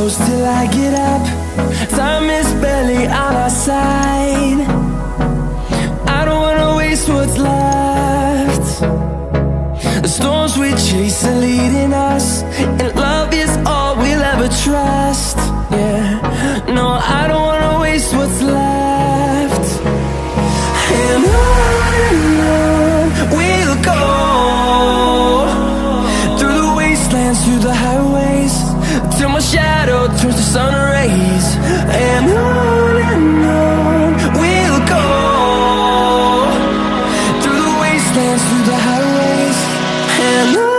close till I get up. Time is barely on our side. I don't wanna waste what's left. The storms we chase are leading us, and love is all we'll ever trust. Yeah, no, I don't wanna waste what's left. And on we'll go, through the wastelands, through the highways, till my shadow turns to sun rays. And on we'll go, through the wastelands, through the highways, and on.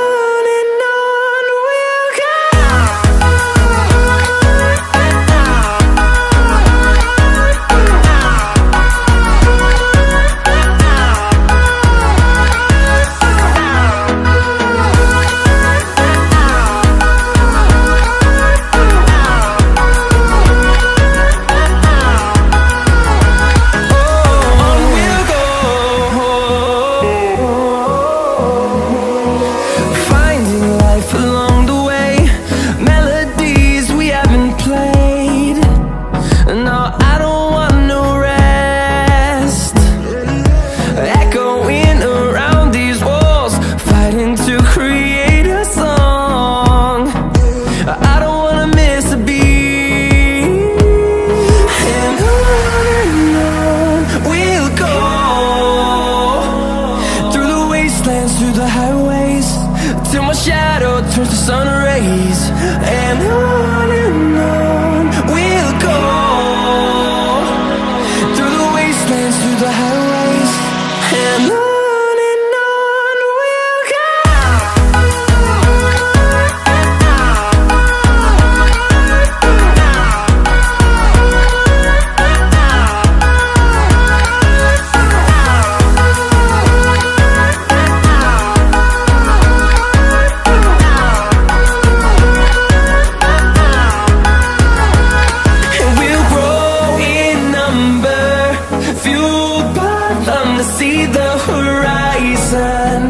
Through the highways, till my shadow turns to sun rays. And on we'll go, through the wastelands, through the highways, and on. See the horizon,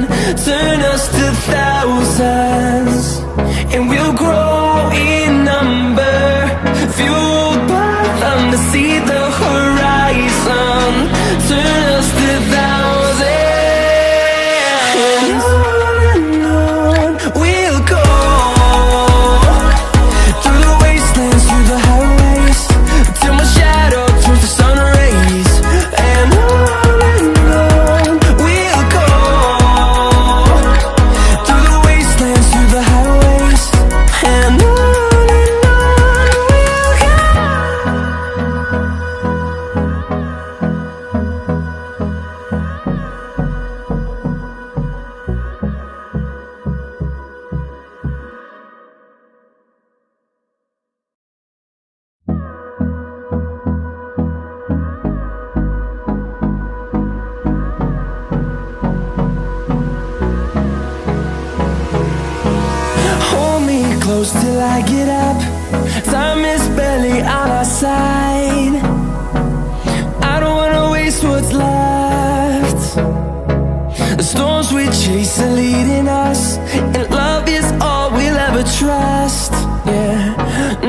turn us to thousands, and we'll grow in number, fueled by them to see the horizon, turn us to thousands. And on we'll go, through the wastelands, through the highways, till my shadow turns to sun rays. And close till I get up. Time is barely on our side. I don't wanna waste what's left. The storms we chase are leading us, and love is all we'll ever trust. Yeah,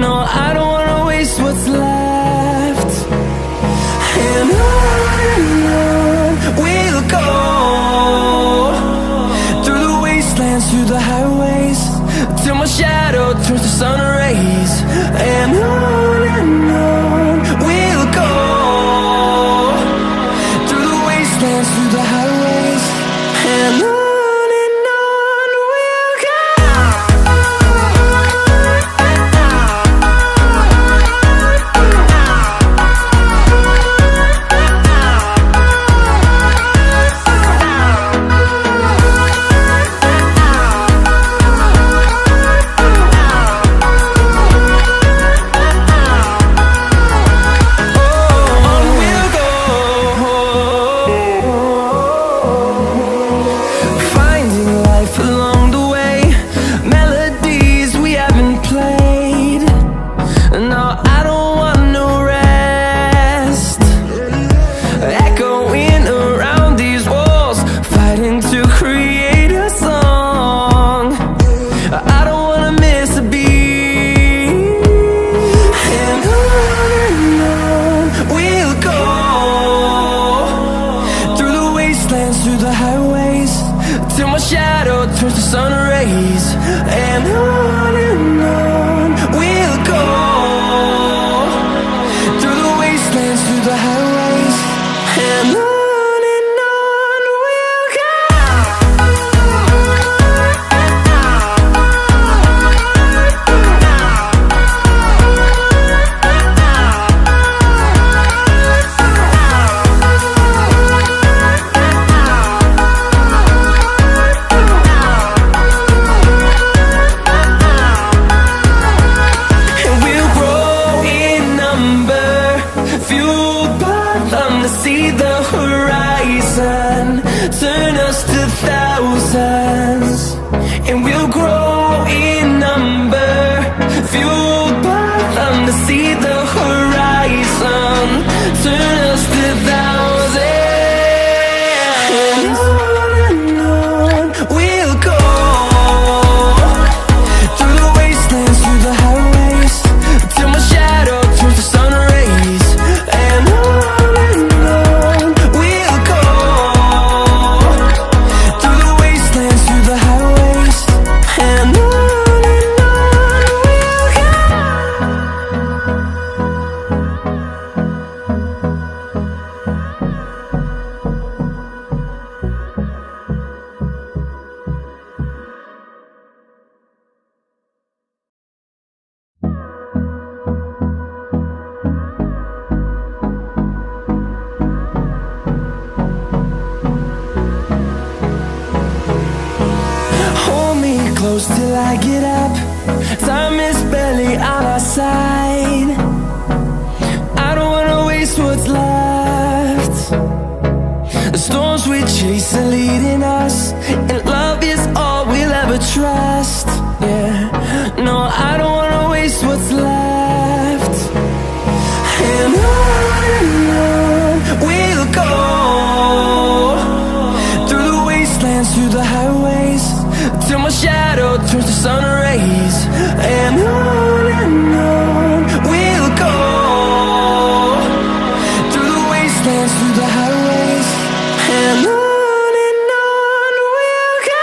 no, I don't wanna waste what's left. And on we'll go, through the wastelands, through the highways, till my shadow turns to sun rays. And on we'll go, through the wastelands, through the highways, and on. We'll go. I get up. Time is barely on our side. I don't wanna waste what's left. The storms we chase are leading us, and love is all we'll ever trust. Yeah, no, I don't wanna waste what's left. And on we'll go, through the wastelands, through the highways, till my shadow turns to sun rays. And on we'll go, through the wastelands, through the highways, and on we'll go.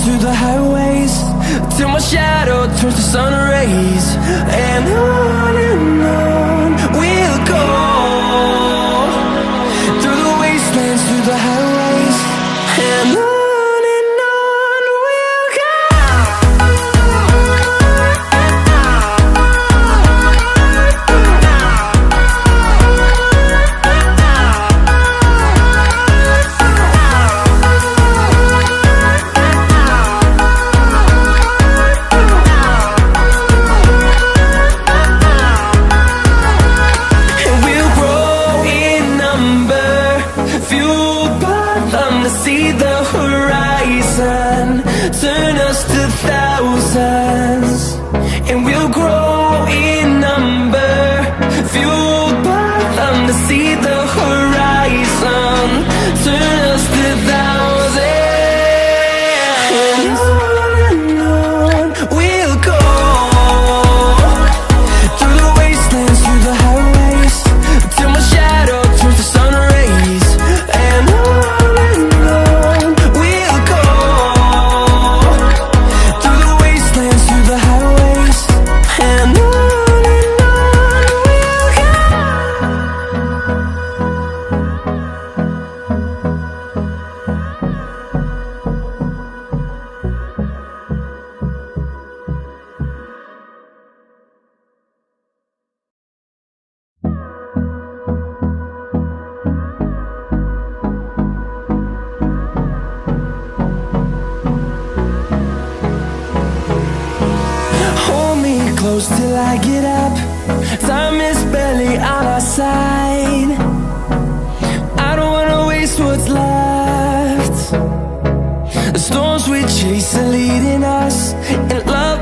Through the highways, till my shadow turns to sun rays. And on we'll go, through the wastelands, through the highways, and on we'll go. See the horizon, turn us to thousands, and we'll grow in number, fueled by them. To see the horizon, turn us to thousands, and on we'll go, through the wastelands, through the highways, till my shadow turns to sun rays. And close till I get up. Time is barely on our side. I don't wanna waste what's left. The storms we chase are leading us, and love